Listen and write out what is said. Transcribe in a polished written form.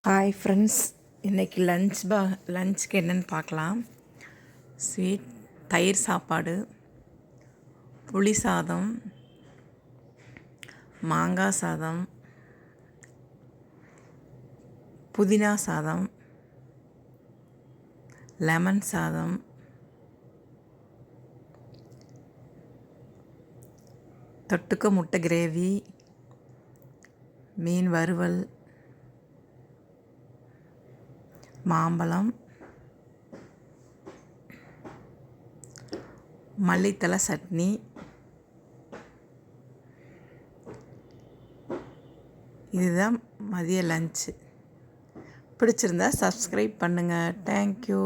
Hi friends, இன்றைக்கி லஞ்சுக்கு என்னென்னு பார்க்கலாம். ஸ்வீட் தயிர் சாப்பாடு, புளி சாதம், மாங்காய் சாதம், புதினா சாதம், லெமன் சாதம், தொட்டுக்க முட்டை கிரேவி, மீன் வறுவல், மாம்பழம், மல்லித்தலை சட்னி. இதுதான் மதிய லஞ்சு. பிடிச்சிருந்தா சப்ஸ்கிரைப் பண்ணுங்கள். தேங்க்யூ.